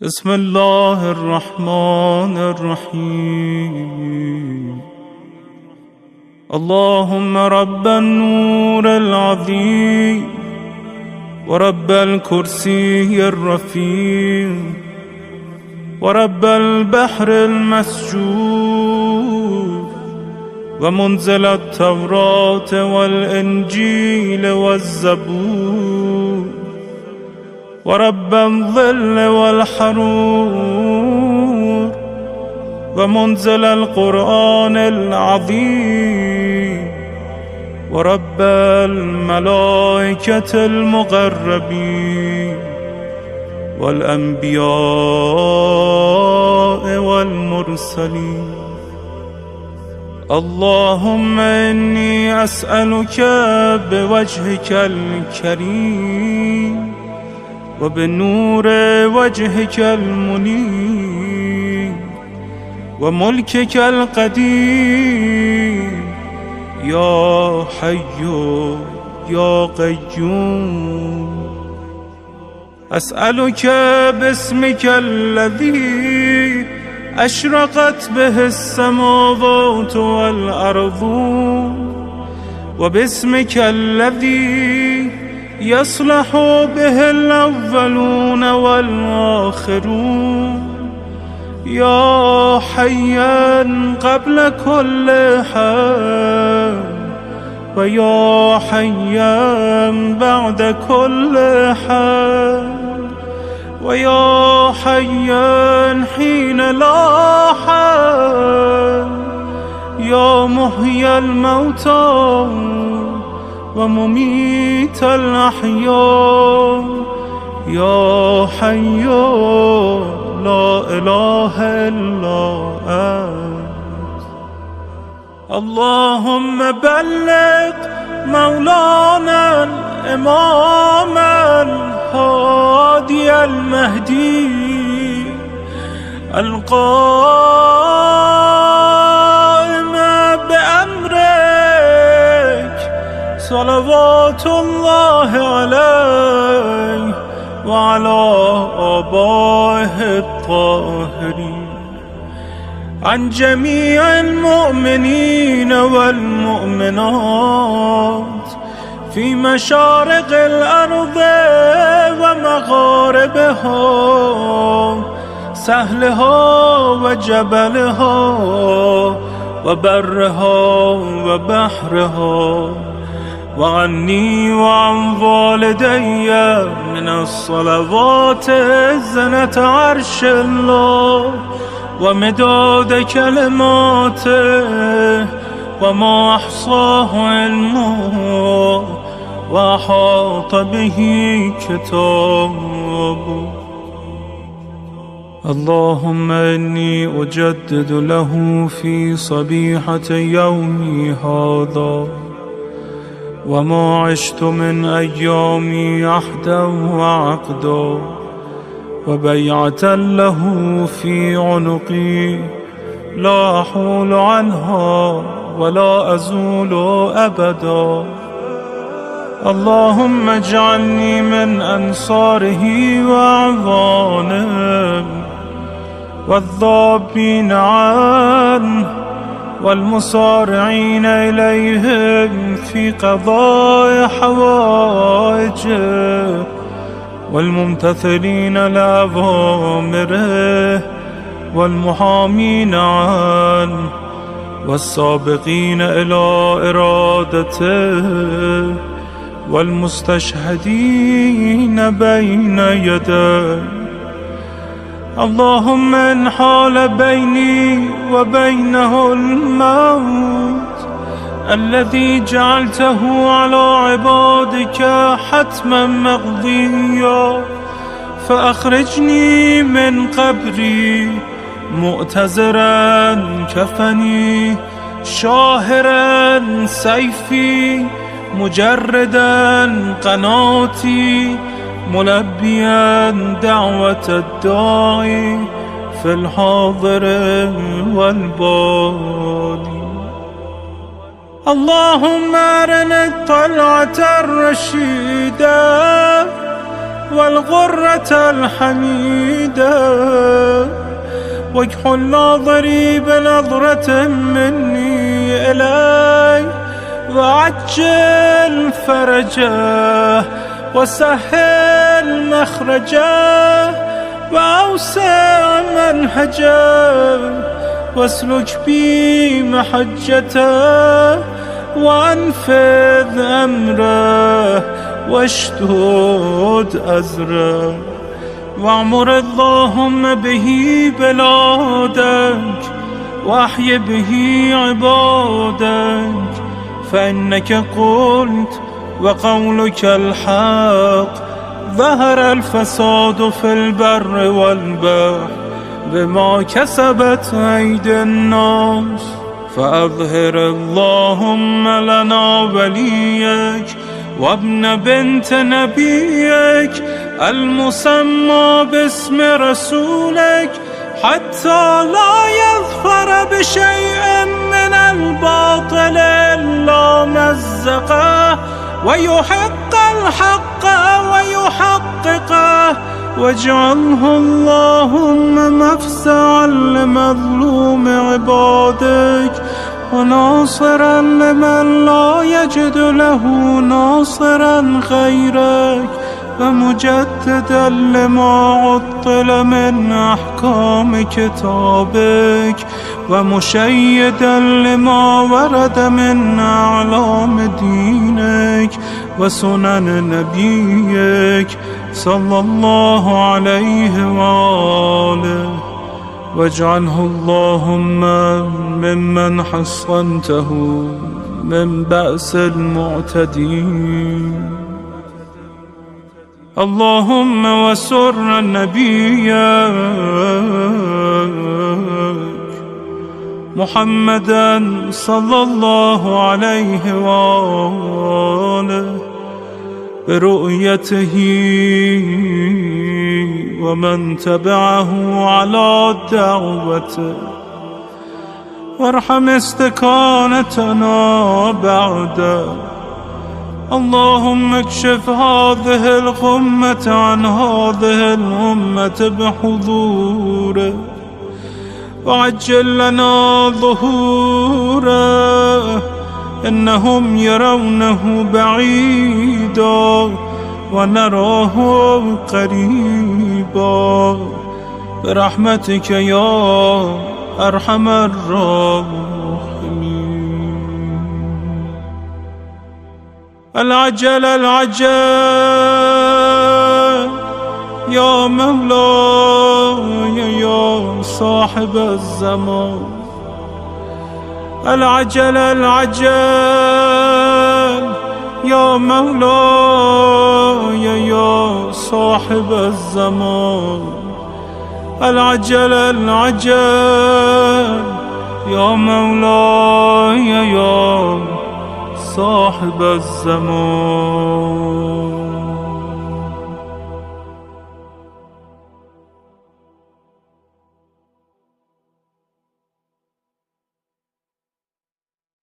بسم الله الرحمن الرحيم. اللهم رب النور العظيم ورب الكرسي الرفيع ورب البحر المسجور ومنزل التوراة والإنجيل والزبور ورب الظل والحرور ومنزل القرآن العظيم ورب الملائكة المقربين والأنبياء والمرسلين. اللهم إني أسألك بوجهك الكريم وبنور وجهك المنير وملكك القديم يا حي يا قيوم. أسألك باسمك الذي أشرقت به السماوات والأرض وباسمك الذي يصلح به الأولون والآخرون يا حيا قبل كل حي ويا حيا بعد كل حي ويا حيا حين لا حي يا محيي الموتى ومميت الأحياء يا حي لا إله إلا أنت. اللهم بلغ مولانا الإمام الهادي المهدي القائم بأمرك صلوات الله عليه وعلى آبائه الطاهرين عن جميع المؤمنين والمؤمنات في مشارق الأرض ومغاربها سهلها وجبلها وبرها وبحرها وعني وعن والدي من الصلوات زنة عرش الله ومداد كلماته وما أحصاه علمه وأحاط به كتابه. اللهم إني أجدد له في صبيحة يومي هذا وما عشت من أيامي عهدا وعقدا وبيعة له في عنقي لا أحول عنها ولا أزول أبدا. اللهم اجعلني من أنصاره وأعوانه والذابين عنه والمصارعين إليهم في قضاء حوائجه والممتثلين لأوامره والمحامين عنه والسابقين إلى إرادته والمستشهدين بين يديه. اللهم إن حال بيني وبينه الموت الذي جعلته على عبادك حتما مقضيا فأخرجني من قبري مؤتزرا كفني شاهرا سيفي مجردا قناتي ملبيا دعوة الداعي في الحاضر والبادي. اللهم أرنا الطلعة الرشيدة والغرة الحميدة، واكحل ناظري بنظرة مني إلي، وعجل فرجه وسهل مخرجه، وأوسع منهجه، واسلك بي محجته، وأنفذ أمره، واشدد أزره، واعمر اللهم به بلادك، واحي به عبادك، فإنك قلت وقولك الحق: ظهر الفساد في البر والبحر بما كسبت أيدي الناس، فأظهر اللهم لنا وليك وابن بنت نبيك المسمى باسم رسولك، حتى لا يظفر بشيء من الباطل إلا مزقه، ويحق الحق ويحققه، واجعله اللهم مفزعا لمظلوم عبادك، وناصرا لمن لا يجد له ناصرا غيرك، ومجددا لما عطل من أحكام كتابك، ومشيدا لما ورد من أعلام دينك وسنن نبيك صلى الله عليه وآله، واجعله اللهم ممن حصنته من بأس المعتدين. اللهم وسر نبيك محمدا صلى الله عليه وآله برؤيته ومن تبعه على دعوته، وارحم استكانتنا بعده. اللهم اكشف هذه الغمة عن هذه الأمة بحضوره، وعجل لنا ظهوره، إنهم يرونه بعيدا ونراه قريبا، برحمتك يا أرحم الراحمين. العجل العجل يا مولاي يا صاحب الزمان، العجل العجل يا مولاي يا صاحب الزمان، العجل العجل يا مولاي يا صاحب الزمان.